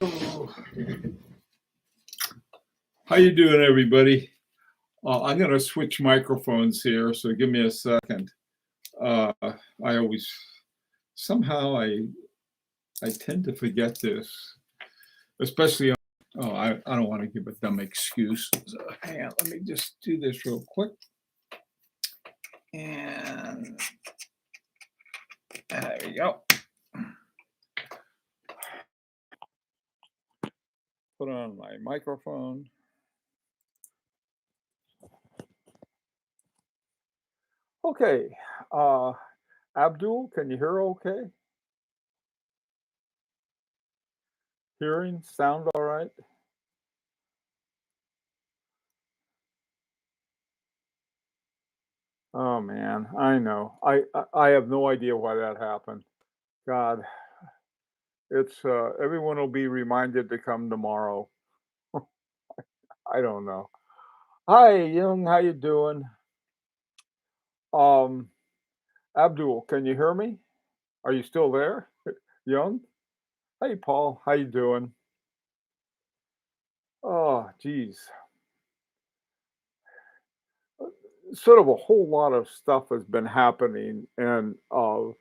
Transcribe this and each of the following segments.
Oh, how you doing, everybody? I'm going to switch microphones here, so give me a second. I always somehow I tend to forget this, especially on. Oh, I don't want to give a dumb excuse. So, hang on, let me just do this real quick. And there we go. Put on my microphone. Okay. Abdul, can you hear okay? Hearing, sound all right? Oh man, I know. I have no idea why that happened. God, it's everyone will be reminded to come tomorrow. I don't know. Hi, Young, how you doing? Um, Abdul, can you hear me? Are you still there? Young? Hey, Paul, how you doing? Oh, geez. Sort of a whole lot of stuff has been happening, and oh,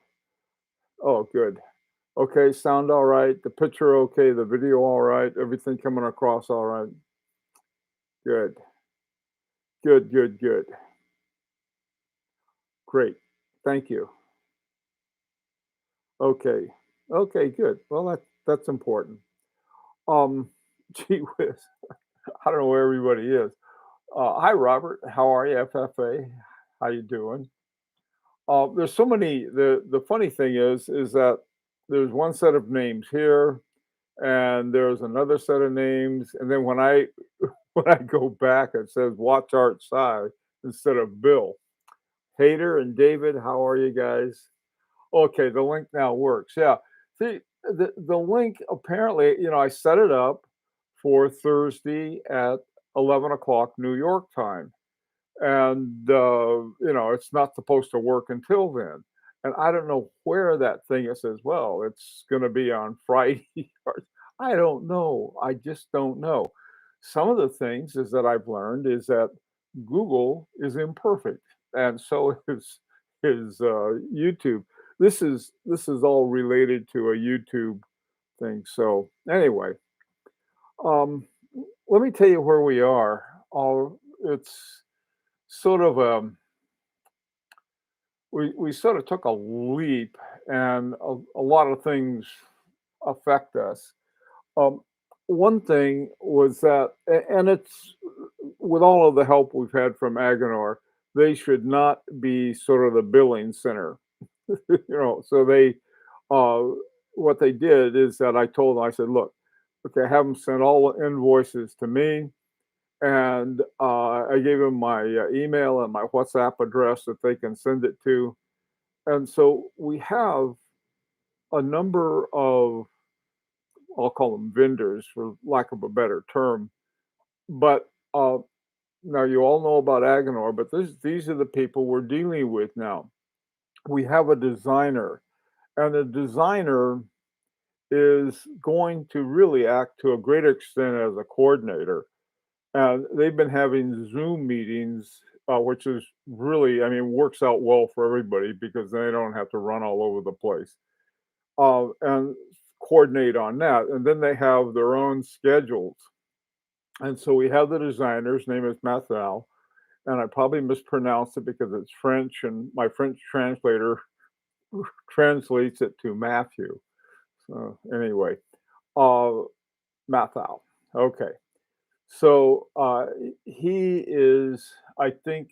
good. Okay, sound all right. The picture okay. The video all right. Everything coming across all right. Good. Good, good, good. Great. Thank you. Okay. Okay, good. Well, that's important. Um, gee whiz. I don't know where everybody is. Hi, Robert. How are you, FFA? How you doing? There's so many. The funny thing is that there's one set of names here, and there's another set of names, and then when I when I go back, it says Watch Art Side instead of Bill. Hader and David, how are you guys? Okay, the link now works. Yeah. See, the link apparently, I set it up for Thursday at 11 o'clock New York time. And, it's not supposed to work until then. And I don't know where that thing it says, well, it's going to be on Friday. I don't know. I just don't know. Some of the things is that I've learned is that Google is imperfect, and so is YouTube. This is all related to a YouTube thing. So anyway, um, let me tell you where we are. It's sort of we sort of took a leap, and a lot of things affect us. Um, One thing was that, and it's with all of the help we've had from Agonor, they should not be sort of the billing center. So uh, what they did is that I told them, I said, look, okay, have them send all the invoices to me. And I gave them my email and my WhatsApp address that they can send it to. And so we have a number of, I'll call them vendors for lack of a better term. But now you all know about Agonor, but these are the people we're dealing with now. We have a designer, and the designer is going to really act to a great extent as a coordinator. And they've been having Zoom meetings, which is really, I mean, works out well for everybody because they don't have to run all over the place and coordinate on that. And then they have their own schedules. And so we have the designer's name is Mathal, and I probably mispronounced it because it's French, and my French translator translates it to Matthew. So anyway, uh, Mathal. Okay. So he is, I think,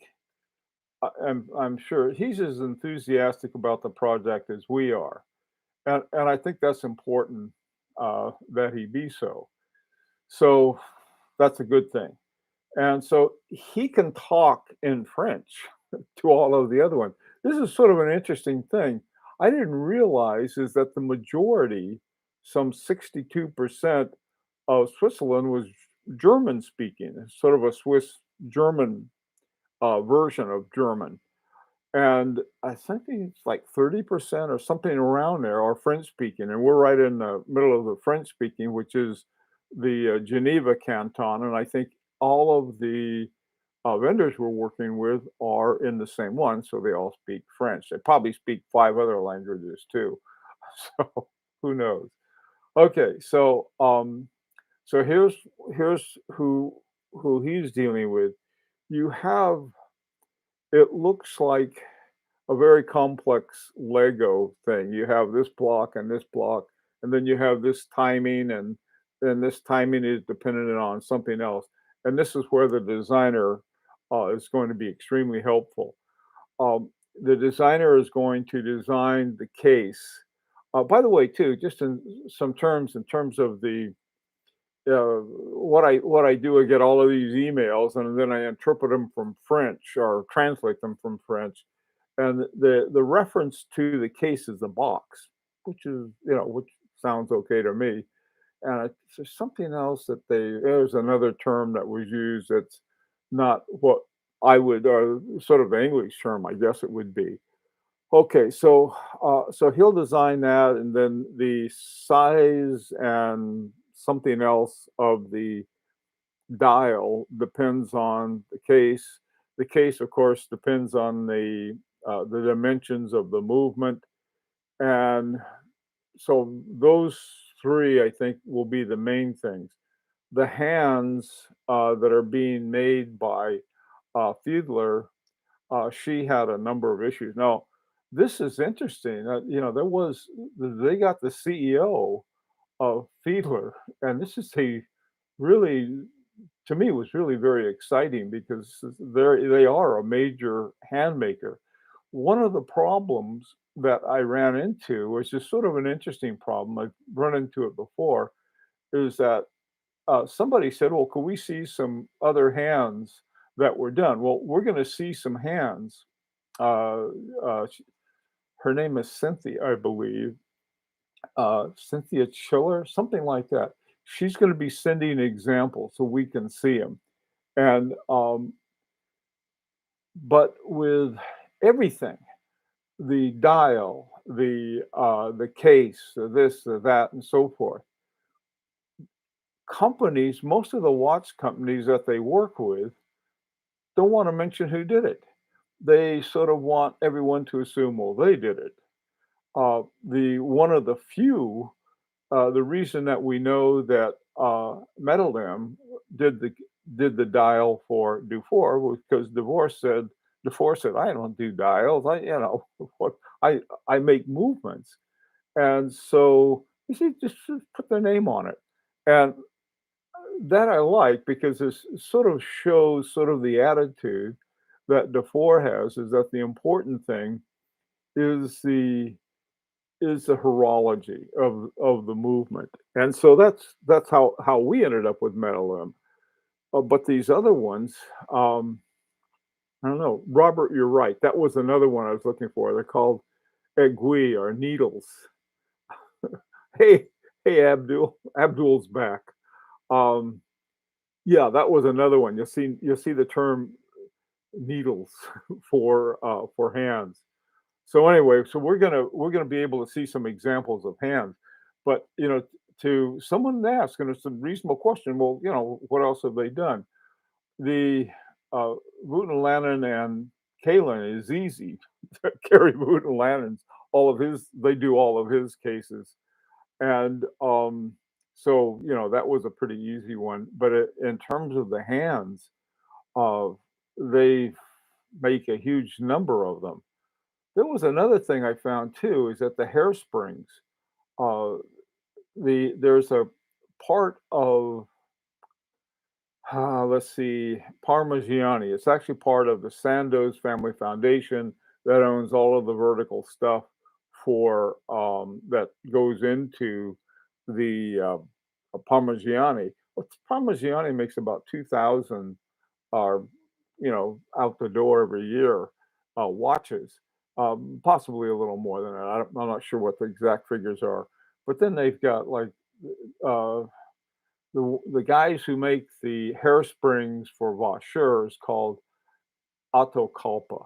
I'm sure he's as enthusiastic about the project as we are, and I think that's important that he be so. So that's a good thing. And so he can talk in French to all of the other ones. This is sort of an interesting thing. I didn't realize is that the majority, some 62% of Switzerland was German speaking, sort of a Swiss German version of German. and I think it's like 30% or something around there are French speaking, and we're right in the middle of the French speaking, which is the Geneva canton, and I think all of the vendors we're working with are in the same one, so they all speak French. They probably speak 5 other languages too. So who knows? Okay, so here's who he's dealing with. You have it looks like a very complex Lego thing. You have this block, and then you have this timing, and then this timing is dependent on something else. And this is where the designer is going to be extremely helpful. The designer is going to design the case. By the way, too, just in some terms, in terms of the what I do, I get all of these emails, and then I interpret them from French or translate them from French, and the reference to the case is the box, which is which sounds okay to me. And there's something else that there's another term that was used that's not what I would or sort of the English term, I guess it would be. Okay, so he'll design that, and then the size and something else of the dial depends on the case. The case, of course, depends on the dimensions of the movement, and so those three, I think, will be the main things. The hands that are being made by Fiedler, she had a number of issues. Now, this is interesting. There was they got the CEO of Fiedler, and this is a really to me was really very exciting because they are a major hand maker. One of the problems that I ran into, which is sort of an interesting problem, I've run into it before, is that somebody said, "Well, could we see some other hands that were done?" Well, we're going to see some hands. Uh, Her name is Cynthia, I believe, Cynthia Chiller, something like that. She's going to be sending examples so we can see them. And but with everything, the dial, the case, this, that, and so forth, companies, most of the watch companies that they work with, don't want to mention who did it. They sort of want everyone to assume, well, they did it. The one of the few the reason that we know that Metalem did the did the dial for Dufour was because Dufour said, "I don't do dials. What I make movements," and so you see, just put their name on it, and that I like because it sort of shows sort of the attitude that Dufour has is that the important thing is the horology of the movement, and so that's how we ended up with Metal M. But these other ones, I don't know. Robert, you're right. That was another one I was looking for. They're called aiguilles or needles. Hey, hey, Abdul's back. Um, yeah, that was another one. You'll see the term needles for hands. So anyway, so we're gonna be able to see some examples of hands, but to someone asked, and it's a reasonable question. Well, what else have they done? The Wooten Lannon and Kalen is easy. Kerry Wooten Lannon's they do all of his cases, and so that was a pretty easy one. But in terms of the hands, uh, they make a huge number of them. There was another thing I found too, is that the hairsprings, uh, there's a part of, let's see, Parmigiani. It's actually part of the Sandoz Family Foundation that owns all of the vertical stuff for that goes into the Parmigiani. Well, Parmigiani makes about 2,000 are, out the door every year, watches, possibly a little more than that. I'm not sure what the exact figures are, but then they've got like uh, the guys who make the hairsprings for Vaucheur is called Autoculpa,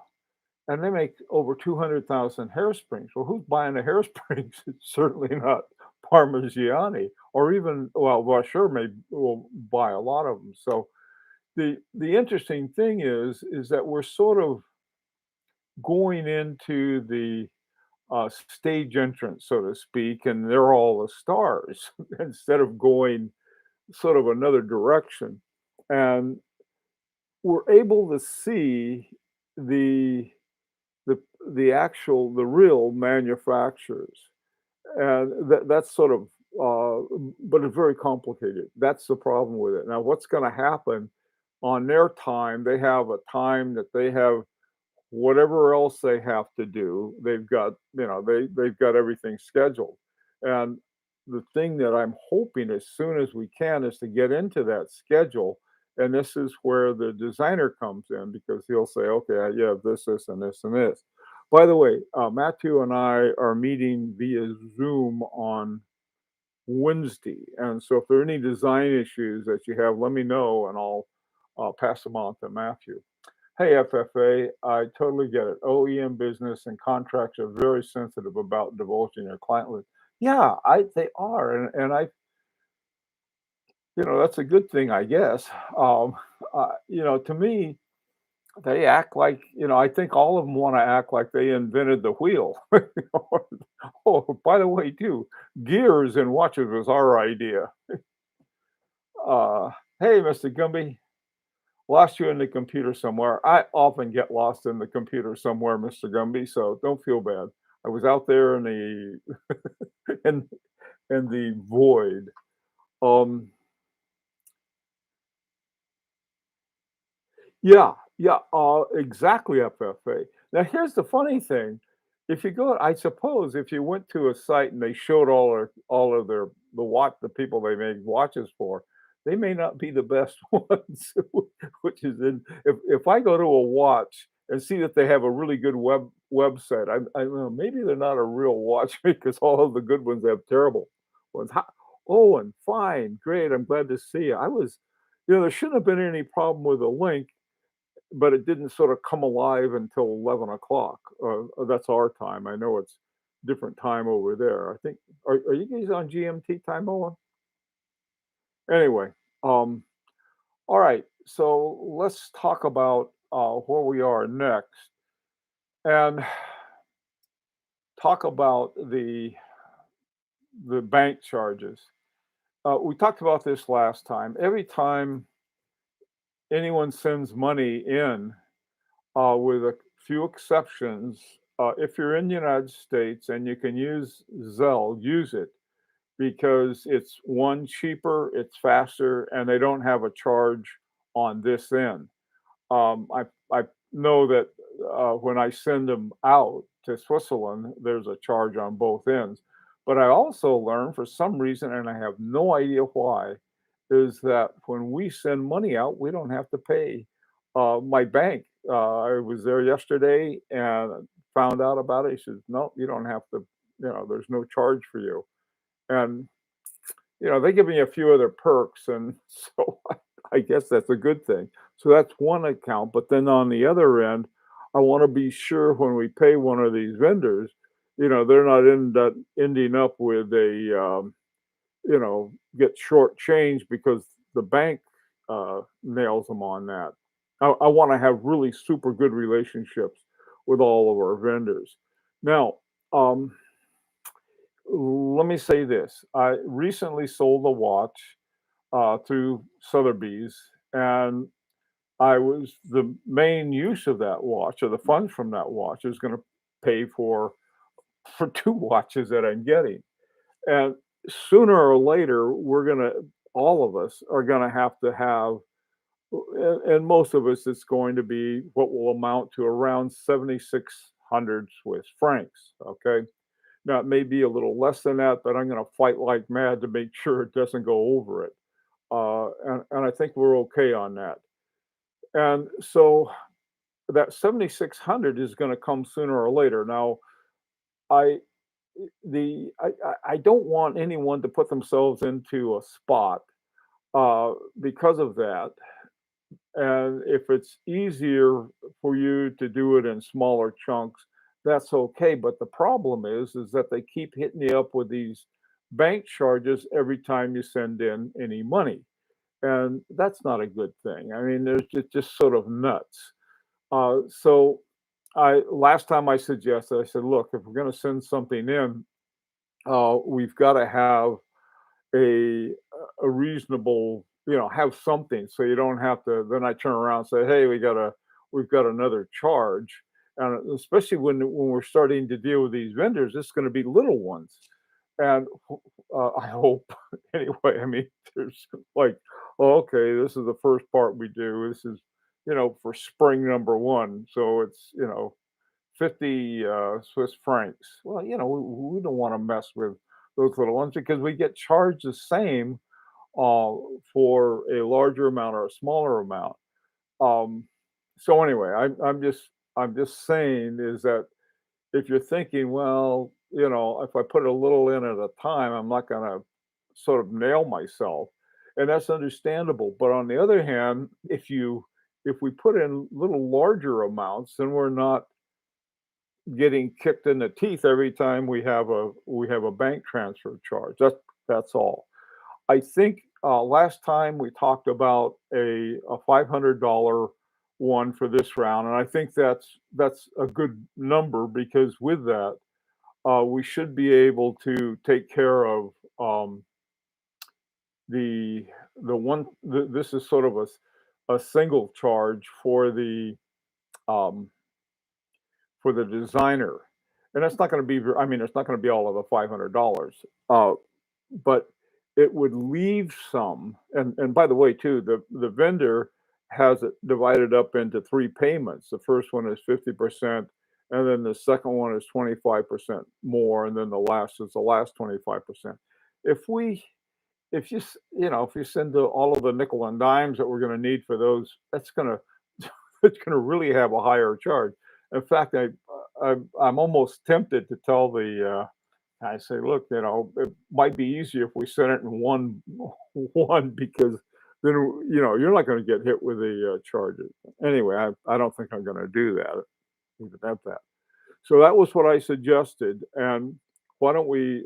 and they make over 200,000 hairsprings. Well, who's buying the hairsprings? It's certainly not Parmigiani, or even, well, sure, maybe will buy a lot of them. So the interesting thing is that we're sort of going into the stage entrance, so to speak, and they're all the stars instead of going sort of another direction. And we're able to see the the the real manufacturers, and that's sort of but it's very complicated. That's the problem with it. Now, what's going to happen on their time? They have a time that they have whatever else they have to do. They've got, they've got everything scheduled. And the thing that I'm hoping as soon as we can is to get into that schedule. And this is where the designer comes in, because he'll say, okay, you have this, and this, and this. By the way, Matthew and I are meeting via Zoom on Wednesday. And so if there are any design issues that you have, let me know and I'll pass them on to Matthew. Hey, FFA, I totally get it. OEM business and contracts are very sensitive about divulging their client list. Yeah, they are, and that's a good thing, I guess. To me, they act like, I think all of them want to act like they invented the wheel. Oh, by the way, too, gears in watches was our idea. Uh, hey, Mr. Gumby. Lost you in the computer somewhere. I often get lost in the computer somewhere, Mr. Gumby, so don't feel bad. I was out there in the in in the void. Um, yeah, yeah, exactly, FFA. Now here's the funny thing. If you go, I suppose if you went to a site and they showed all of the people they make watches for, they may not be the best ones, which is if I go to a watch and see that they have a really good website, well, maybe they're not a real watch because all of the good ones have terrible ones. Oh, and fine, great. I'm glad to see you. There shouldn't have been any problem with the link, but it didn't sort of come alive until 11 o'clock. That's our time. I know it's different time over there. I think, are you guys on GMT time, Owen? Anyway, um, all right. So let's talk about where we are next, and talk about the bank charges. We talked about this last time. Every time anyone sends money in, with a few exceptions. If you're in the United States and you can use Zelle, use it, because it's one, cheaper, it's faster, and they don't have a charge on this end. I know that when I send them out to Switzerland, there's a charge on both ends. But I also learned, for some reason, and I have no idea why, is that when we send money out, we don't have to pay. My bank, I was there yesterday and found out about it. He says, no, you don't have to, there's no charge for you. And they give me a few other perks, and so I guess that's a good thing. So that's one account, but then on the other end, I wanna be sure when we pay one of these vendors, they're not ending up with get short change because the bank, nails them on that. I wanna have really super good relationships with all of our vendors. Now, um let me say this. I recently sold a watch through Sotheby's, and I was the main use of that watch, or the funds from that watch, is going to pay for two watches that I'm getting. And sooner or later, all of us are gonna have to have, and most of us, it's going to be what will amount to around 7,600 Swiss francs. Okay. Now, it may be a little less than that, but I'm gonna fight like mad to make sure it doesn't go over it. And I think we're okay on that. And so that 7,600 is gonna come sooner or later. Now, I I don't want anyone to put themselves into a spot, because of that, and if it's easier for you to do it in smaller chunks, that's okay. But the problem is that they keep hitting you up with these bank charges every time you send in any money, and that's not a good thing. I mean, there's just sort of nuts. So I last time I suggested, I said, look, if we're going to send something in, we've got to have a a reasonable, have something so you don't have to then I turn around and say, "Hey, we've got another charge." And especially when we're starting to deal with these vendors, it's going to be little ones. And I hope anyway. I mean, there's like, oh, okay, this is the first part we do. This is, for spring number one. So it's, 50 Swiss francs. Well, we don't want to mess with those little ones because we get charged the same uh, for a larger amount or a smaller amount. Um, so anyway, I'm just saying is that if you're thinking, well, if I put a little in at a time, I'm not going to sort of nail myself, and that's understandable. But on the other hand, if we put in little larger amounts, then we're not getting kicked in the teeth every time we have a bank transfer charge. That's all. I think last time we talked about a $500 one for this round, and I think that's a good number because with that, we should be able to take care of um, the the one. This is sort of a single charge um, for the designer, and that's not going to be. I mean, it's not going to be all of the $500. Uh, but it would leave some. And by the way, too, the vendor has it divided up into three payments. The first one is 50%, and then the second one is 25% more, and then the last is the last 25%. If we if you send all of the nickel and dimes that we're going to need for those, that's going to it's going to really have a higher charge. In fact, I'm almost tempted to tell I say, look, it might be easier if we send it in one one because then you're not going to get hit with the charges. Anyway, I don't think I'm going to do that. Leave it at that. So that was what I suggested, and why don't we,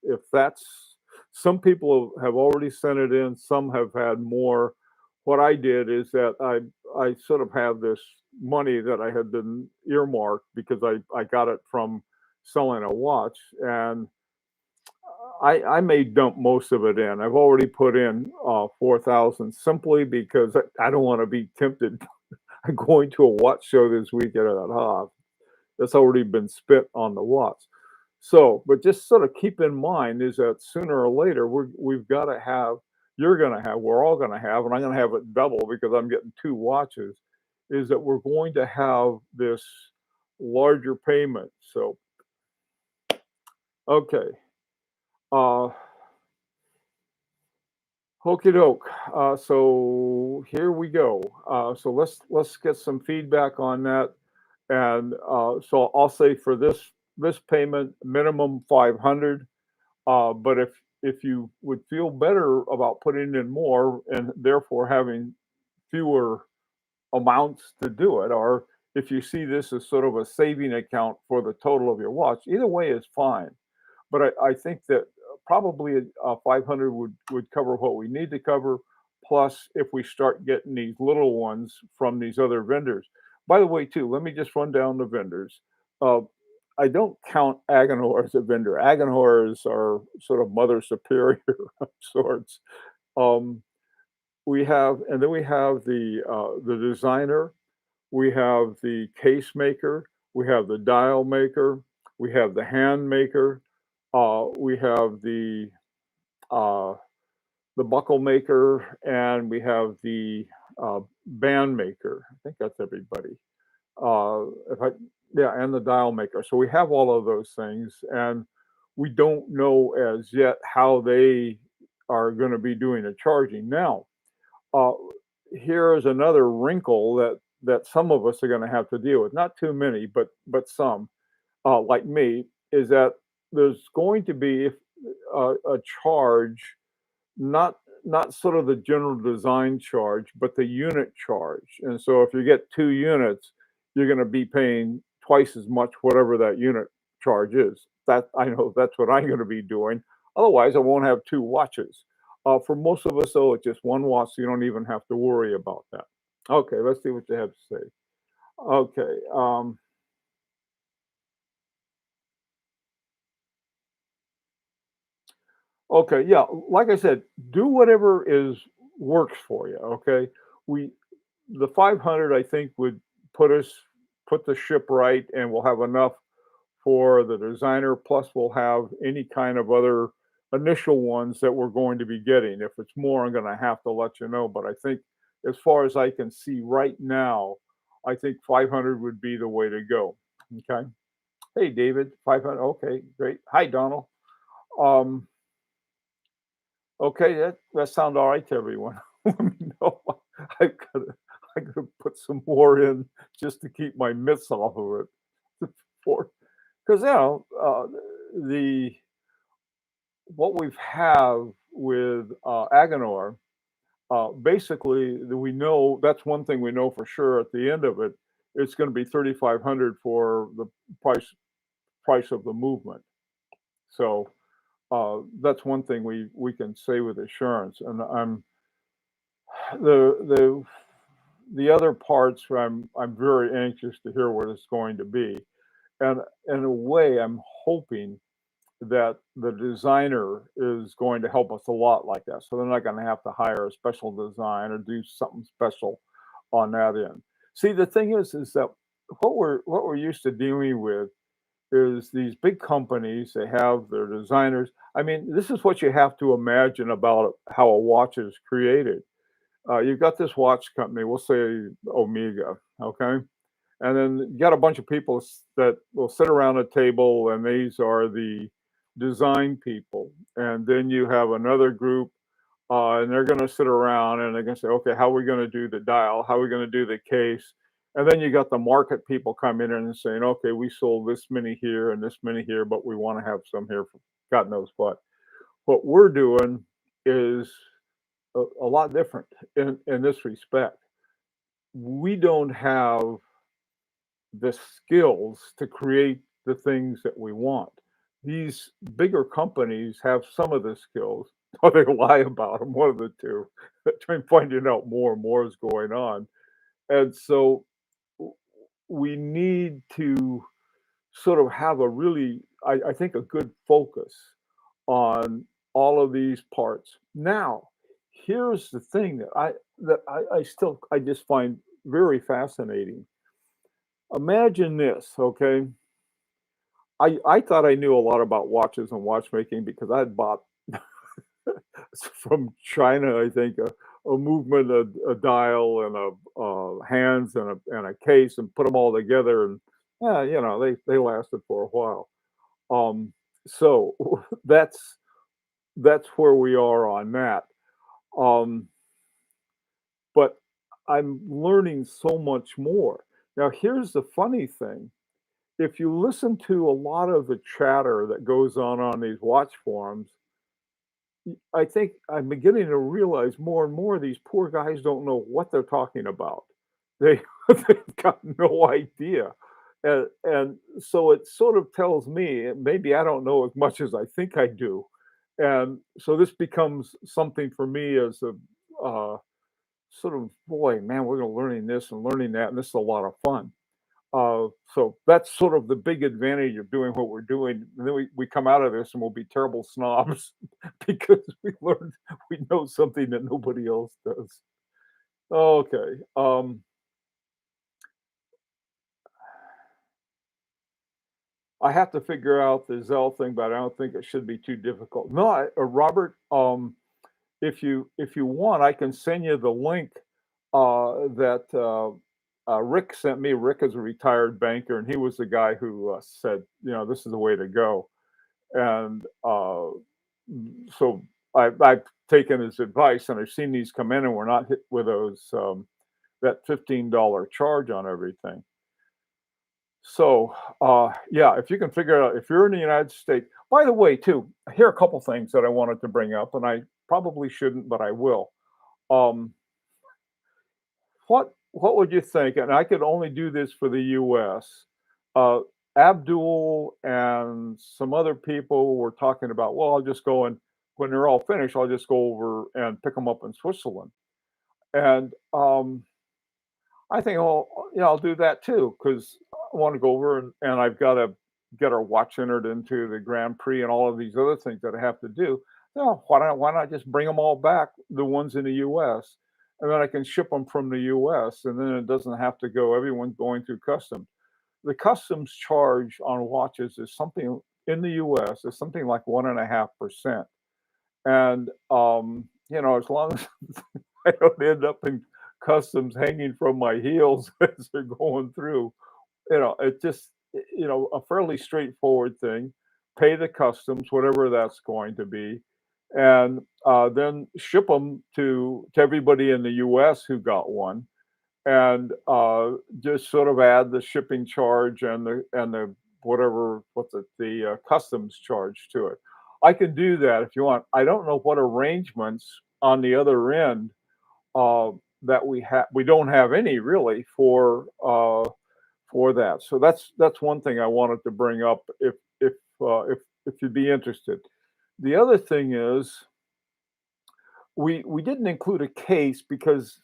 if that's some people have already sent it in, some have had more. What I did is that I sort of have this money that I had been earmarked because I got it from selling a watch, and I may dump most of it in. I've already put in 4,000 simply because I don't want to be tempted going to a watch show this weekend at that that's already been spent on the watts. So, but just sort of keep in mind is that sooner or later we've got to have, you're going to have, we're all going to have, and I'm going to have it double because I'm getting two watches. Is that we're going to have this larger payment. So, okay, uh, Okie doke. So here we go. So let's get some feedback on that. And so I'll say for this payment, minimum 500. But if you would feel better about putting in more and therefore having fewer amounts to do it, or if you see this as sort of a saving account for the total of your watch, either way is fine. But I think that probably 500 would cover what we need to cover. Plus, if we start getting these little ones from these other vendors. By the way, too, let me just run down the vendors. Uh, I don't count Agenor as a vendor. Agenors are sort of mother superior of sorts. Um, and then we have the designer, we have the case maker, we have the dial maker, we have the hand maker, we have uh, the buckle maker, and we have the band maker. I think that's everybody. If I Yeah, and the dial maker. So we have all of those things, and we don't know as yet how they are going to be doing the charging. Now, uh, here is another wrinkle that some of us are going to have to deal with. Not too many, but some, like me, is that there's going to be a charge not not sort of the general design charge, but the unit charge. And so if you get 2 units, you're gonna be paying twice as much whatever that unit charge is. That I know that's what I'm gonna be doing. Otherwise, I won't have 2 watches. For most of us, though, it's just 1 watch, so you don't even have to worry about that. Okay, let's see what you have to say. Okay, okay, yeah, like I said, do whatever is works for you, okay? We the 500, I think, would put us put the ship right, and we'll have enough for the designer, plus we'll have any kind of other initial ones that we're going to be getting. If it's more, I'm gonna have to let you know, but I think as far as I can see right now, I think 500 would be the way to go, okay? Hey, David, 500, okay, great. Hi, Donald. Um, okay, that sound all right to everyone. Let me know. I gotta I gotta put some more in just to keep my mitts off of it. For because the what we've have with Aganor, basically we know that's one thing we know for sure. At the end of it, it's going to be 3,500 for the price price of the movement. So that's one thing we can say with assurance. And I'm the the other parts I'm very anxious to hear what it's going to be. And in a way, I'm hoping that the designer is going to help us a lot like that. So they're not going to have to hire a special design or do something special on that end. See, the thing is that what we're used to dealing with is these big companies. They have their designers. I mean, this is what you have to imagine about how a watch is created. You've got this watch company, we'll say Omega, okay? And then you got a bunch of people that will sit around a table, and these are the design people. And then you have another group, and they're going to sit around and they're going to say, okay, how are we going to do the dial? How are we going to do the case? And then you got the market people come in and saying, okay, we sold this many here and this many here, but we want to have some here for God knows what. What we're doing is a lot different in this respect. We don't have the skills to create the things that we want. These bigger companies have some of the skills, or they lie about them, one of the two. Try and finding out more and more is going on. And so we need to sort of have a really, I think, a good focus on all of these parts. Now, here's the thing that I still I just find very fascinating. Imagine this, okay? I thought I knew a lot about watches and watchmaking because I had bought from China, I think, a movement, a dial, and a hands, and a case, and put them all together, and yeah, they lasted for a while. So that's where we are on that. Um, but I'm learning so much more. Now, here's the funny thing. If you listen to a lot of the chatter that goes on these watch forums, I think I'm beginning to realize more and more these poor guys don't know what they're talking about. They they've got no idea. And so it sort of tells me maybe I don't know as much as I think I do. And so this becomes something for me as a sort of boy, man, we're learning this and learning that, and this is a lot of fun. So that's sort of the big advantage of doing what we're doing. And then we come out of this and we'll be terrible snobs because we know something that nobody else does. Okay. I have to figure out the Zell thing, but I don't think it should be too difficult. No, Robert, if you want, I can send you the link that Rick sent me. Rick is a retired banker, and he was the guy who said, this is the way to go. And so I've taken his advice, and I've seen these come in, and we're not hit with those that $15 charge on everything. So yeah, if you can figure out if you're in the United States. By the way, too, here are a couple things that I wanted to bring up, and probably shouldn't, but I will. Um, what would you think? And I could only do this for the U.S. Uh, Abdul and some other people were talking about, well, I'll just go and when they're all finished, I'll just go over and pick them up in Switzerland. And I think, oh, yeah, I'll do that too because I want to go over and I've got to get our watch entered into the Grand Prix and all of these other things that I have to do. No, why not just bring them all back, the ones in the U.S., and then I can ship them from the U.S. and then it doesn't have to go. Everyone's going through customs. The customs charge on watches is something in the U.S. is something like 1.5%, and as long as I don't end up in customs hanging from my heels as they're going through. It's just, a fairly straightforward thing. Pay the customs, whatever that's going to be, and then ship them to everybody in the US who got one, and just sort of add the shipping charge and the whatever, what's it, the customs charge to it. I can do that if you want. I don't know what arrangements on the other end uh, that we don't have any really for that. So that's one thing I wanted to bring up if you'd be interested. The other thing is we didn't include a case because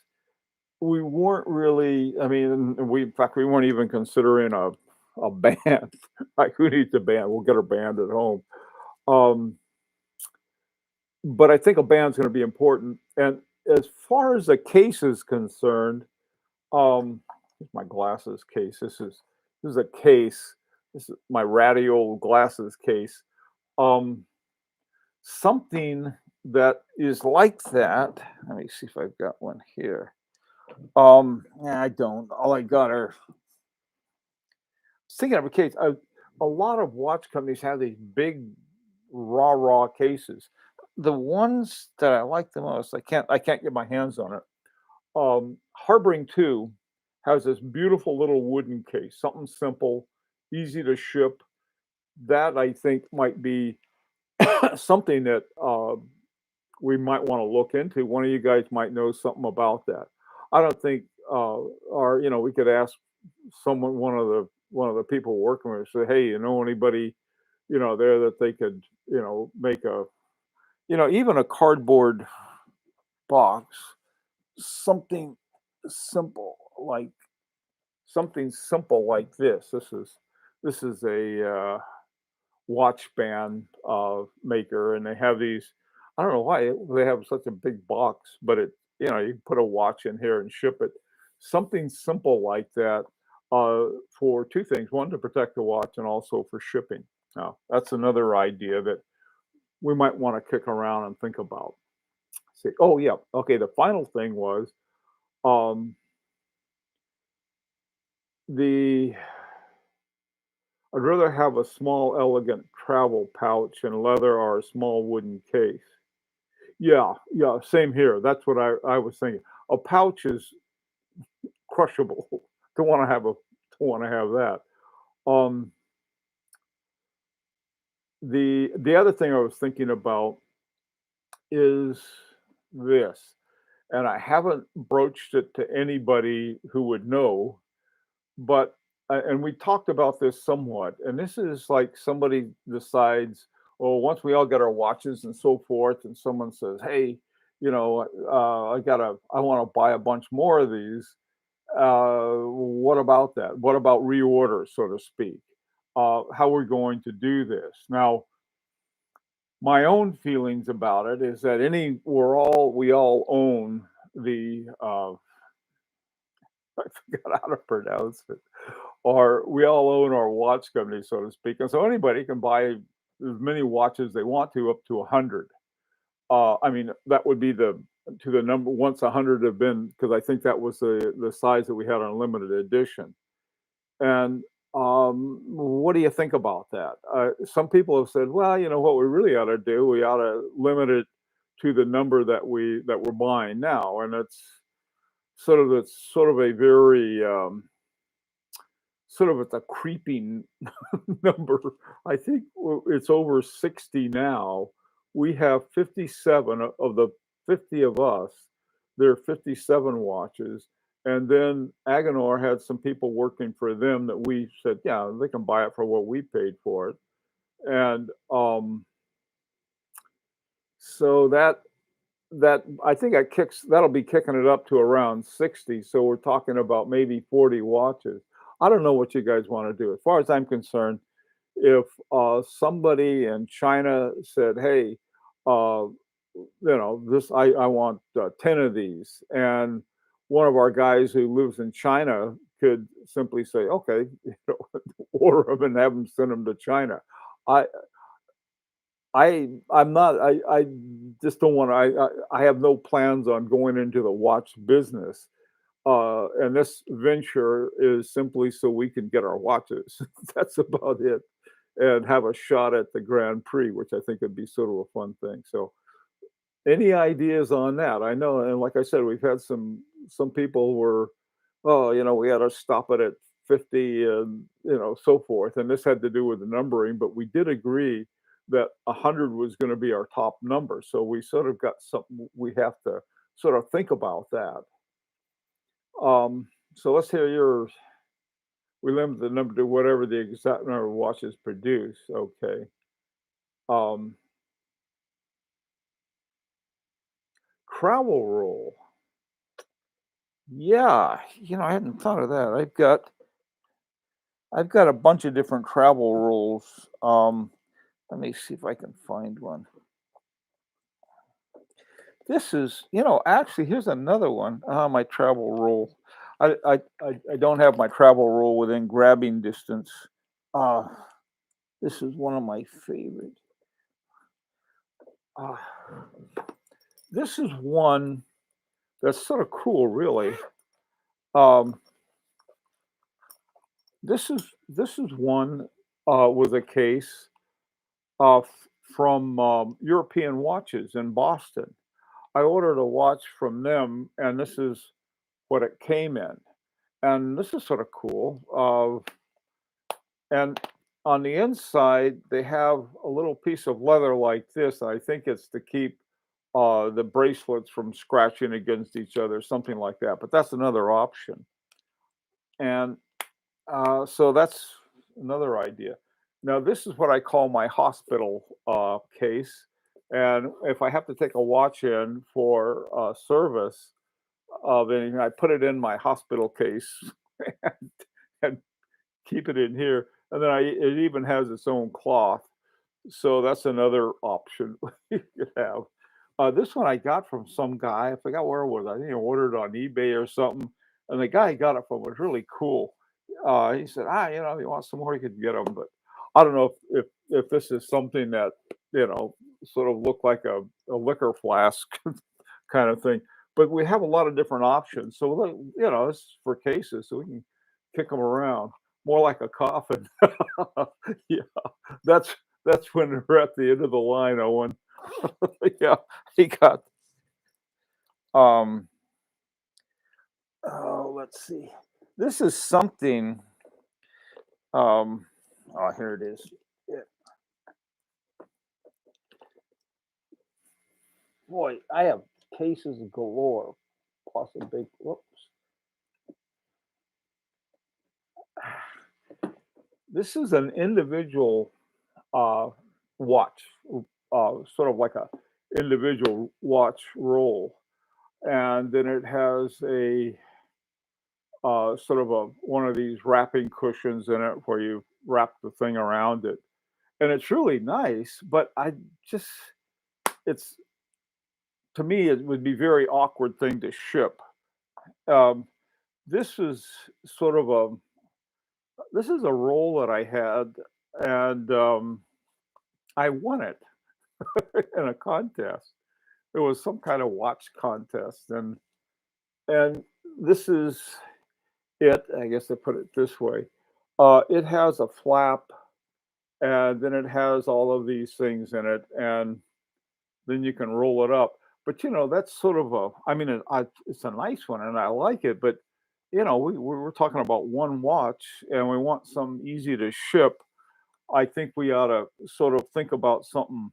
we weren't really. I mean, we in fact we weren't even considering a band. Like who needs a band? We'll get a band at home. Um, but I think a band's going to be important. And as far as the case is concerned, here's my glasses case. This is a case. This is my radio glasses case. Um, Something that is like that. Let me see if I've got one here. Yeah, I don't. All I got are thinking of a case. A lot of watch companies have these big raw cases. The ones that I like the most, I can't get my hands on it. Harboring 2 has this beautiful little wooden case, something simple, easy to ship. That I think might be something that we might want to look into. One of you guys might know something about that. I don't think, or we could ask someone, one of the people working with, say, hey, anybody, there that they could, make even a cardboard box, something simple like this. This is a watch band maker, and they have these. I don't know why they have such a big box, but you put a watch in here and ship it. Something simple like that for two things: one, to protect the watch, and also for shipping. Now, that's another idea that we might want to kick around and think about. See, oh yeah, okay. The final thing was um, the I'd rather have a small, elegant travel pouch in leather or a small wooden case. Yeah, yeah, same here. That's what I was thinking. A pouch is crushable. Don't want to have a don't want to have that. Um, the other thing I was thinking about is this, and I haven't broached it to anybody who would know, but and we talked about this somewhat, and this is like somebody decides, well, once we all get our watches and so forth, and someone says, hey, I want to buy a bunch more of these. What about that? What about reorder, so to speak? How we're going to do this now? My own feelings about it is that we all own the I forgot how to pronounce it, or we all own our watch company, so to speak, and so anybody can buy as many watches they want to, up to 100. I mean, that would be the number once 100 have been, because I think that was the size that we had on limited edition. And what do you think about that? Some people have said, well, what we really ought to do, we ought to limit it to the number that we're buying now, and it's sort of a very it's a creeping number. I think it's over 60 now, we have 57 of the 50 of us. There are 57 watches. And then Agenor had some people working for them that we said, yeah, they can buy it for what we paid for it. And so that I think that'll be kicking it up to around 60. So we're talking about maybe 40 watches. I don't know what you guys want to do. As far as I'm concerned, if somebody in China said, "Hey, uh, this I want 10 of these," and one of our guys who lives in China could simply say, "Okay, order them and have them send them to China." I I'm not I just don't want to. I have no plans on going into the watch business. And this venture is simply so we can get our watches. That's about it, and have a shot at the Grand Prix, which I think would be sort of a fun thing. So, any ideas on that? I know, and like I said, we've had some people were, oh, we had to stop it at 50, and so forth. And this had to do with the numbering, but we did agree that 100 was going to be our top number. So we sort of got something we have to sort of think about that. So let's hear yours. We limit the number to whatever the exact number of watches produce. Okay. Um, Travel roll. Yeah, I hadn't thought of that. I've got a bunch of different travel rolls. Let me see if I can find one. This is, actually, here's another one. My travel roll. I don't have my travel roll within grabbing distance. Uh, this is one of my favorites. Uh, this is one that's sort of cool, really. Um, this is one with a case from European Watches in Boston. I ordered a watch from them, and this is what it came in. And this is sort of cool. And on the inside, they have a little piece of leather like this. I think it's to keep the bracelets from scratching against each other, something like that. But that's another option. And so that's another idea. Now, this is what I call my hospital case. And if I have to take a watch in for service of anything, I put it in my hospital case and, and keep it in here. And then it even has its own cloth. So that's another option you could have. This one I got from some guy. I forgot where it was. I think I ordered it on eBay or something. And the guy I got it from was really cool. He said, if you want some more, you could get them. But I don't know if this is something that, sort of look like a liquor flask kind of thing. But we have a lot of different options. So, it's for cases, so we can kick them around more like a coffin. Yeah, that's that's when we're at the end of the line, Owen. Yeah, he got. Um, oh, let's see. This is something. Um, oh, here it is. Yeah, boy, I have cases galore. Plus a big. Whoops. This is an individual uh, watch, sort of like a individual watch roll, and then it has a sort of a one of these wrapping cushions in it where you wrap the thing around it, and it's really nice. But just it's to me it would be very awkward thing to ship. Um, this is sort of a this is a roll that I had, and I won it in a contest. It was some kind of watch contest, and this is it. I guess I put it this way. It has a flap, and then it has all of these things in it, and then you can roll it up. But that's sort of a. I mean, it's a nice one, and I like it. But we're talking about one watch, and we want some easy to ship. I think we ought to sort of think about something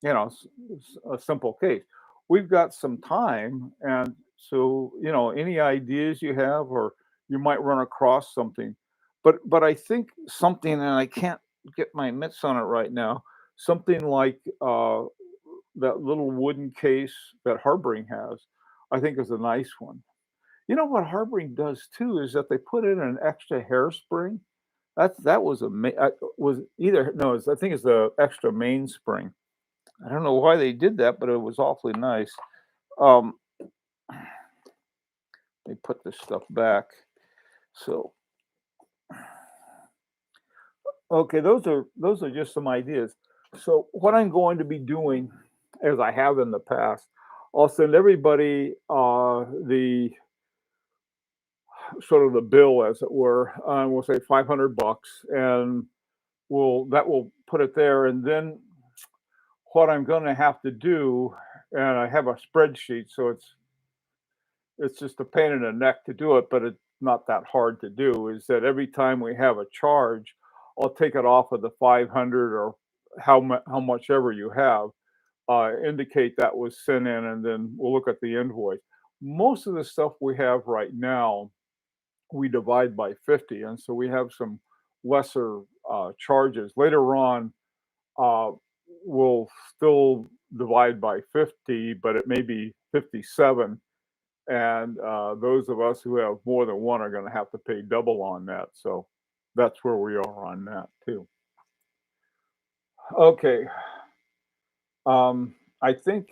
a simple case. We've got some time, and so any ideas you have, or you might run across something. But I think something, and I can't get my mitts on it right now. Something like that little wooden case that Harbring has, I think is a nice one. You know what Harbring does too is that they put in an extra hairspring. That was was either no, I think it's the extra mainspring. I don't know why they did that, but it was awfully nice. Um, they put this stuff back. So, okay, those are just some ideas. So, what I'm going to be doing, as I have in the past, I'll send everybody the sort of the bill, as it were. We'll say $500, and that will put it there. And then what I'm going to have to do, and I have a spreadsheet, so it's just a pain in the neck to do it, but it's not that hard to do, is that every time we have a charge, I'll take it off of the 500 or how much ever you have, indicate that was sent in, and then we'll look at the invoice. Most of the stuff we have right now, we divide by 50, and so we have some lesser charges. Later on, uh, we'll still divide by 50, but it may be 57, and those of us who have more than one are going to have to pay double on that. So that's where we are on that too. Okay, I think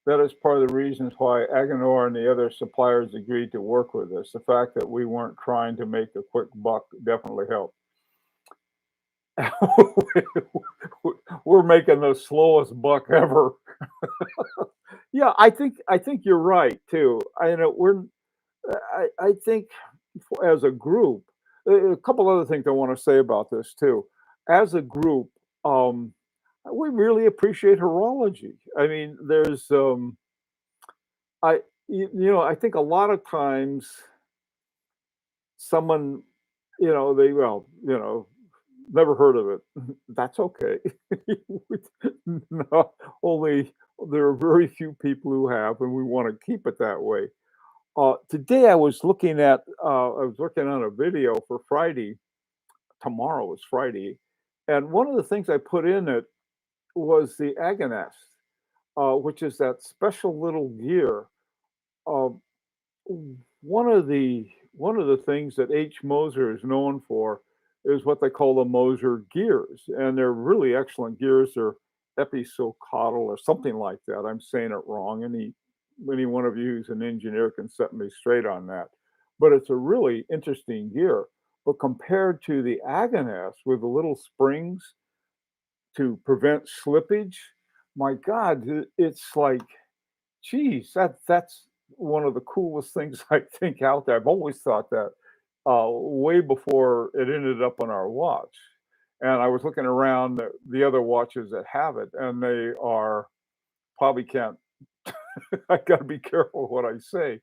that is part of the reasons why Aganor and the other suppliers agreed to work with us. The fact that we weren't trying to make a quick buck definitely helped. We're making the slowest buck ever. Yeah, I think you're right too. I know I think as a group, a couple other things I want to say about this too. As a group, um, we really appreciate horology. I mean, I, I think a lot of times someone, never heard of it. That's okay. No, only there are very few people who have, and we want to keep it that way. Today I was looking on a video for Friday. Tomorrow is Friday, and one of the things I put in it was the Agonest, which is that special little gear. Um, one of the things that H. Moser is known for is what they call the Moser gears, and they're really excellent gears. They're episocottal or something like that. I'm saying it wrong. Any one of you who's an engineer can set me straight on that. But it's a really interesting gear. But compared to the Agonist with the little springs to prevent slippage, my God, it's like, geez, that's one of the coolest things I think out there. I've always thought that way before it ended up on our watch. And I was looking around the other watches that have it, and they are probably can't. I got to be careful what I say,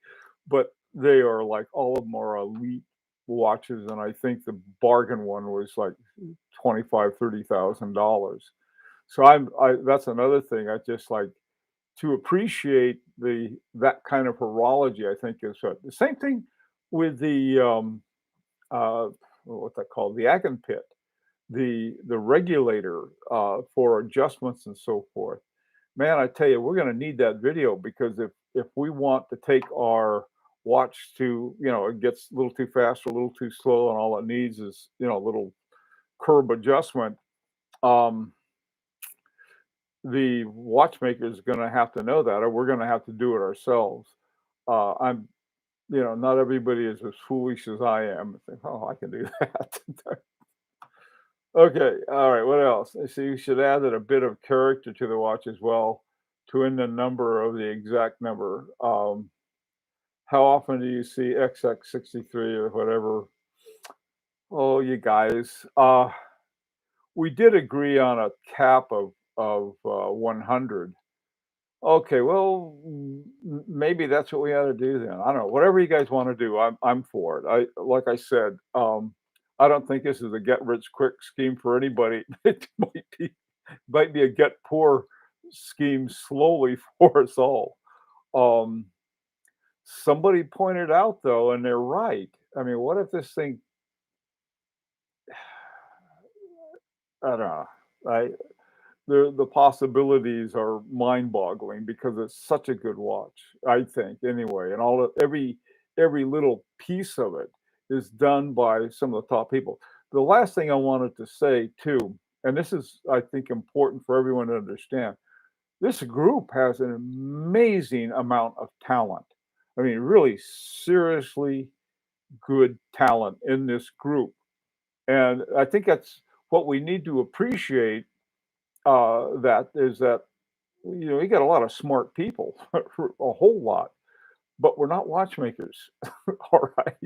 but they are like all of them are elite watches, and I think the bargain one was like 25, $30,000. So that's another thing. I just like to appreciate that kind of horology. I think is the same thing with the what they call the Agon pit, the regulator for adjustments and so forth. Man, I tell you, we're going to need that video, because if we want to take our watch to, it gets a little too fast or a little too slow, and all it needs is a little curb adjustment. Um, the watchmaker is going to have to know that, or we're going to have to do it ourselves. I'm, not everybody is as foolish as I am and think, oh, I can do that. Okay, all right. What else? So you should add that a bit of character to the watch as well, to in the number of the exact number. How often do you see XX63 or whatever? Oh, you guys. We did agree on a cap of 100. Okay, well, maybe that's what we ought to do then. I don't know. Whatever you guys want to do, I'm for it. Like I said, I don't think this is a get rich quick scheme for anybody. It might be a get poor scheme slowly for us all. Um, Somebody pointed out though, and they're right. I mean, what if this thing I don't know. I the possibilities are mind-boggling because it's such a good watch, I think, anyway, and all of every little piece of it is done by some of the top people. The last thing I wanted to say too, and this is, I think, important for everyone to understand, this group has an amazing amount of talent. I mean, really seriously good talent in this group, and I think that's what we need to appreciate, that is that you got a lot of smart people, a whole lot, but we're not watchmakers. All right.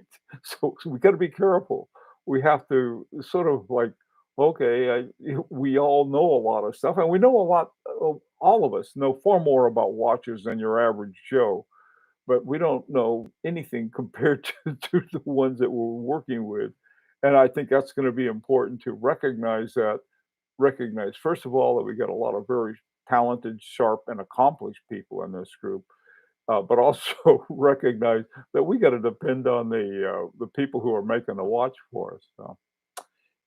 So we got to be careful. We have to sort of like, okay, we all know a lot of stuff, and we know a lot. All of us know far more about watches than your average Joe, but we don't know anything compared to the ones that we're working with. And I think that's going to be important to recognize, first of all, that we got a lot of very talented, sharp, and accomplished people in this group, but also recognize that we got to depend on the people who are making the watch for us. So,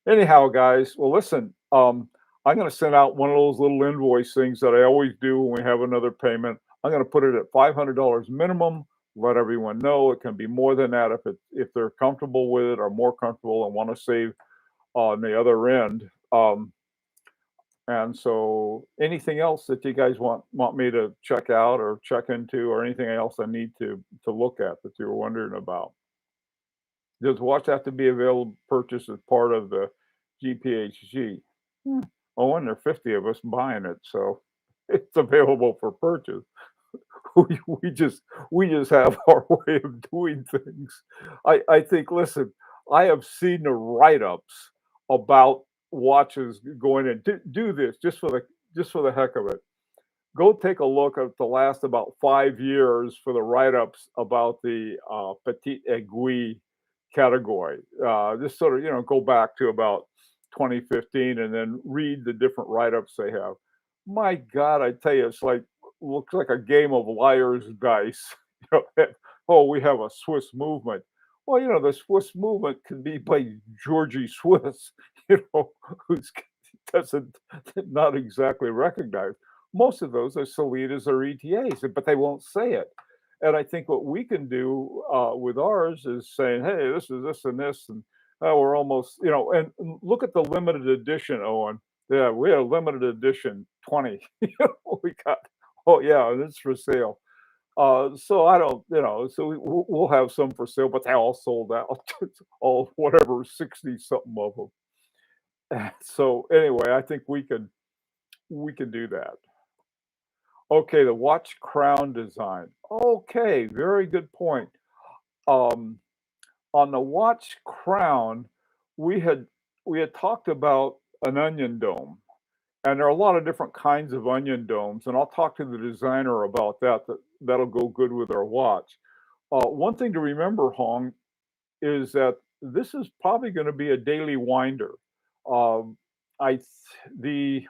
anyhow, guys, well, listen, I'm going to send out one of those little invoice things that I always do when we have another payment. I'm going to put it at $500 minimum. Let everyone know it can be more than that if they're comfortable with it or more comfortable and want to save on the other end. And so anything else that you guys want me to check out or check into or anything else I need to look at that you were wondering about? Does watch have to be available purchase as part of the GPHG? Hmm. Oh, and there are 50 of us buying it, so it's available for purchase. We just have our way of doing things. I think, listen, I have seen the write-ups about watches going in. Do this just for the heck of it. Go take a look at the last about 5 years for the write-ups about the petite aiguille category. Just sort of go back to about 2015 and then read the different write-ups they have. My God, I tell you, it's like looks like a game of liar's dice. Oh, we have a Swiss movement. Well, the Swiss movement can be by Georgie Swiss, who's doesn't not exactly recognized. Most of those are Solitas or ETAs, but they won't say it. And I think what we can do with ours is saying, hey, this is this and this, and we're almost, and look at the limited edition, Owen. Yeah, we had a limited edition 20. We got, oh, yeah, and it's for sale. So I don't, so we'll have some for sale, but they all sold out. All whatever, 60 something of them. So anyway, I think we can do that. Okay, the watch crown design. Okay, very good point. Um, on the watch crown, we had we had talked about an onion dome, and there are a lot of different kinds of onion domes, and I'll talk to the designer about that. That'll go good with our watch. One thing to remember, Hong, is that this is probably going to be a daily winder. Um, I th- the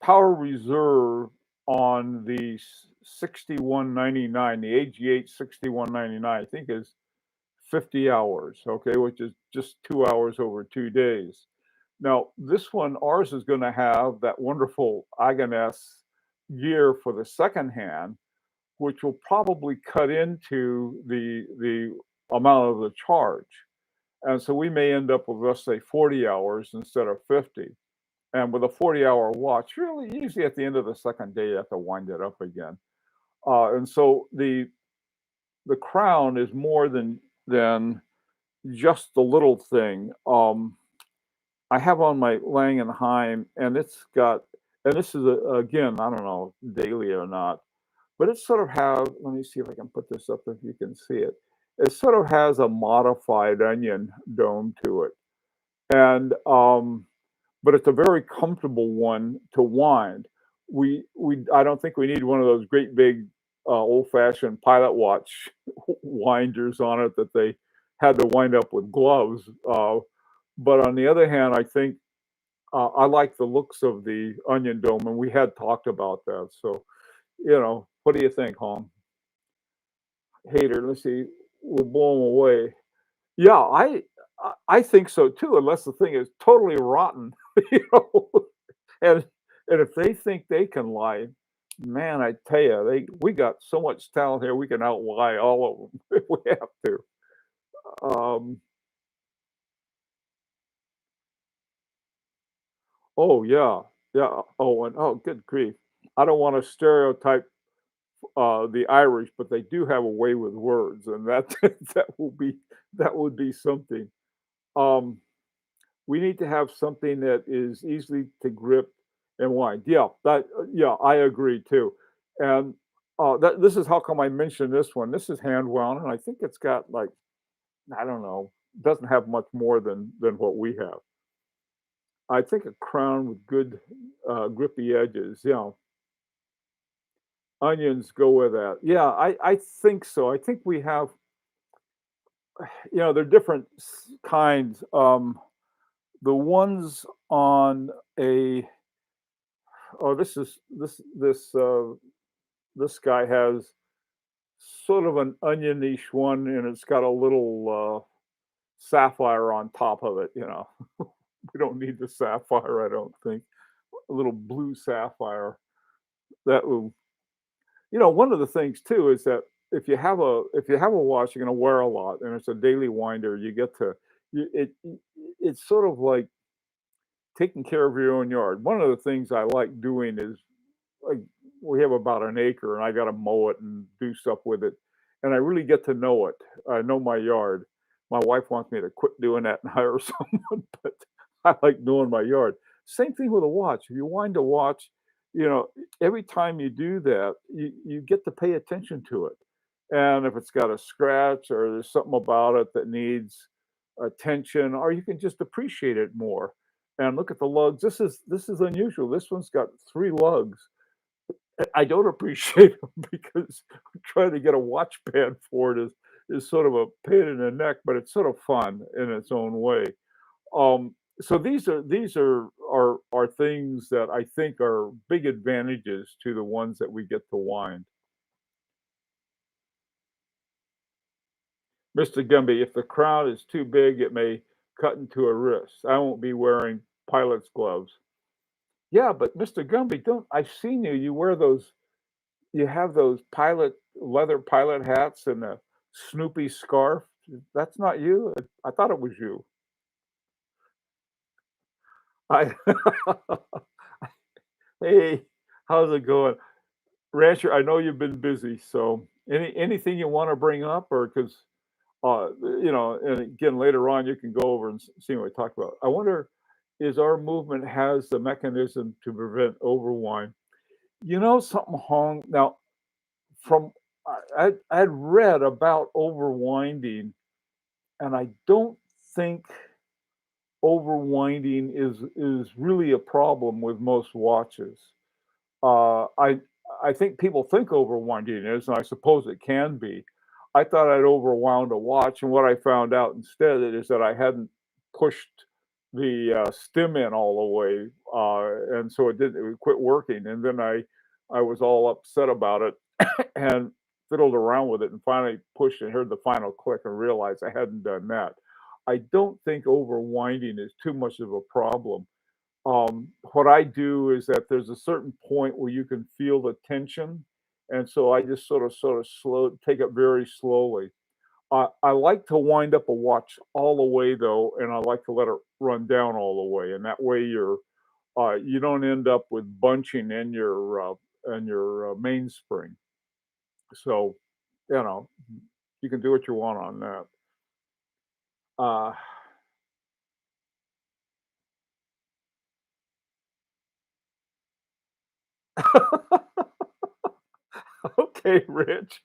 power reserve on the 6199, the AG8 6199, I think is 50 hours, okay, which is just 2 hours over 2 days. Now, this one, ours is going to have that wonderful Agoness gear for the second hand, which will probably cut into the amount of the charge. And so we may end up with, let's say, 40 hours instead of 50. And with a 40-hour watch, really easy at the end of the second day, you have to wind it up again. And so the crown is more than just the little thing. I have on my Langenheim, and it's got, and this is again, I don't know, daily or not, but it sort of have. Let me see if I can put this up if you can see it. It sort of has a modified onion dome to it, and but it's a very comfortable one to wind. We I don't think we need one of those great big old-fashioned pilot watch winders on it that they had to wind up with gloves. But on the other hand, I think I like the looks of the onion dome, and we had talked about that. So, what do you think, Hom? Hater, let's see, will blow 'em away. Yeah, I think so too, unless the thing is totally rotten, you know? And if they think they can lie, man, I tell you, we got so much talent here, we can outlie all of them if we have to. Um, oh, yeah, yeah. Oh, and oh, good grief. I don't wanna stereotype, the Irish, but they do have a way with words, and that that would be something. Um We need to have something that is easy to grip and wind. Yeah, I agree too. And this is how come I mentioned this one. This is hand wound, and I think it's got like I don't know, doesn't have much more than what we have. I think a crown with good grippy edges. Onions go with that. Yeah, I think so. I think we have they're different kinds. The ones on a oh, this guy has sort of an onionish one, and it's got a little sapphire on top of it. We don't need the sapphire, I don't think. A little blue sapphire that will one of the things too is that if you have a watch you're gonna wear a lot and it's a daily winder, you get to you it's sort of like taking care of your own yard. One of the things I like doing is like we have about an acre and I got to mow it and do stuff with it. And I really get to know it. I know my yard. My wife wants me to quit doing that and hire someone, but I like doing my yard. Same thing with a watch. If you wind a watch, you know, every time you do that, you get to pay attention to it. And if it's got a scratch or there's something about it that needs attention, or you can just appreciate it more. And look at the lugs. This is unusual. This one's got three lugs. I don't appreciate them because trying to get a watch band for it is sort of a pain in the neck, but it's sort of fun in its own way. So these are things that I think are big advantages to the ones that we get to wind. Mr. Gumby, if the crown is too big, it may cut into a wrist. I won't be wearing pilot's gloves. Yeah, but Mr. Gumby, don't I've seen you. You wear those. You have those leather pilot hats and a Snoopy scarf. That's not you? I thought it was you. I Hey, how's it going? Rancher, I know you've been busy, so anything you wanna bring up or 'cause, and again, later on, you can go over and see what we talked about. I wonder, is our movement has the mechanism to prevent overwine? You know something, Hong? Now, from I'd read about overwinding, and I don't think overwinding is really a problem with most watches. Uh, I I think people think overwinding is, and I suppose it can be. I thought I'd overwound a watch, and what I found out instead is that I hadn't pushed the stem in all the way, and so it would quit working. And then I was all upset about it and fiddled around with it and finally pushed and heard the final click and realized I hadn't done that. I don't think overwinding is too much of a problem. What I do is that there's a certain point where you can feel the tension, and so I just sort of slow take it very slowly. I like to wind up a watch all the way though, and I like to let it run down all the way, and that way you don't end up with bunching in your mainspring. So, you know, you can do what you want on that. Uh, okay, Rich,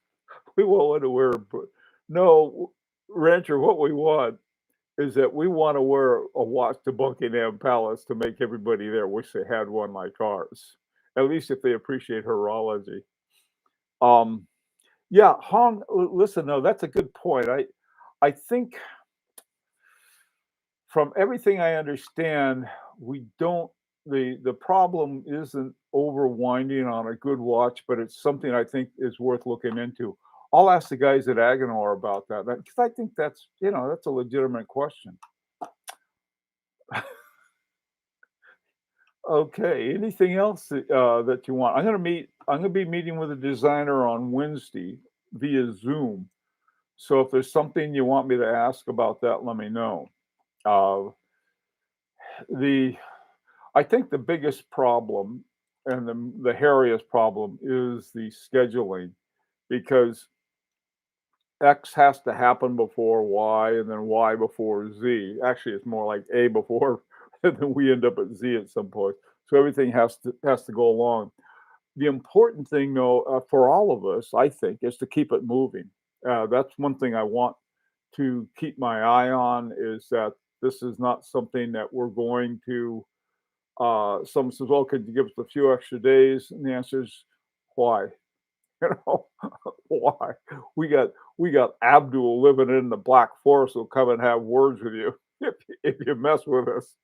we won't want to wear, but no, Rancher, what we want is that we want to wear a watch to Buckingham Palace to make everybody there wish they had one like ours. At least if they appreciate horology. Um, yeah, listen, no, that's a good point. I think from everything I understand, we don't the problem isn't overwinding on a good watch, but it's something I think is worth looking into. I'll ask the guys at Aganor about that because I think that's that's a legitimate question. Okay, anything else that you want? I'm gonna be meeting with a designer on Wednesday via Zoom. So if there's something you want me to ask about that, let me know. Uh, the I think the biggest problem and the hairiest problem is the scheduling because X has to happen before Y and then Y before Z. Actually, it's more like A before, and then we end up at Z at some point. So everything has to go along. The important thing, though, for all of us, I think, is to keep it moving. That's one thing I want to keep my eye on is that this is not something that we're going to someone says, "Well, could you give us a few extra days?" And the answer is, "Why?" You know, why? We got we got Abdul living in the Black Forest who'll come and have words with you if you mess with us.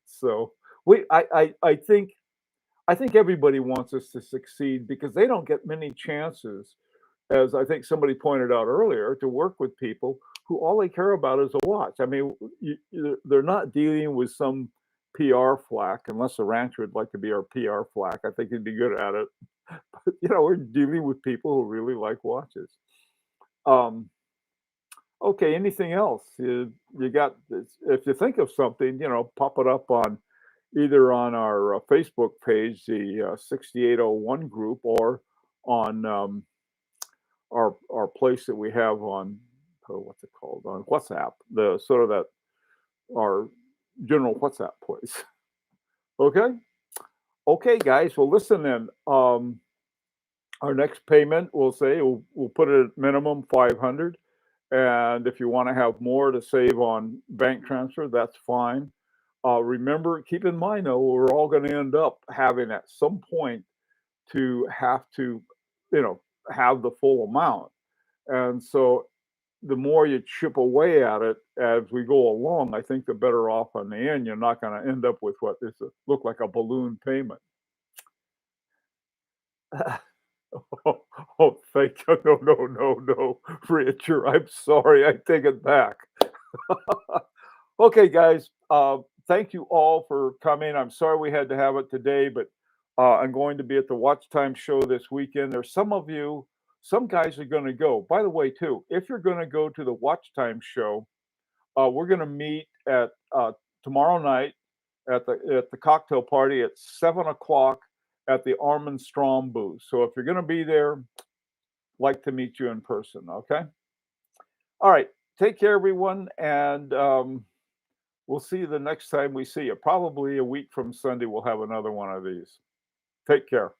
So I think everybody wants us to succeed because they don't get many chances, as I think somebody pointed out earlier, to work with people who all they care about is a watch. I mean, they're not dealing with some PR flack, unless a rancher would like to be our PR flack. I think he'd be good at it. But, we're dealing with people who really like watches. Um, okay, anything else? You got this, if you think of something, pop it up on either on our Facebook page, the 6801 group, or on our place that we have on what's it called on WhatsApp, the sort of that our general WhatsApp place. Okay, okay, guys. Well, listen then. Our next payment, we'll put it at minimum 500, and if you want to have more to save on bank transfer, that's fine. Remember, keep in mind though, we're all going to end up having at some point to have to, you know, have the full amount. And so the more you chip away at it as we go along, I think the better off on the end. You're not going to end up with what is look like a balloon payment. Oh, oh, thank you. No, no, no, no, Richard. I'm sorry. I take it back. Okay, guys. Thank you all for coming. I'm sorry we had to have it today, but I'm going to be at the Watch Time show this weekend. There's some of you, some guys are going to go. By the way, too, if you're going to go to the Watch Time show, we're going to meet at tomorrow night at the cocktail party at 7 o'clock at the Armin Strom booth. So if you're going to be there, like to meet you in person. Okay. All right. Take care, everyone, and we'll see you the next time we see you. Probably a week from Sunday, we'll have another one of these. Take care.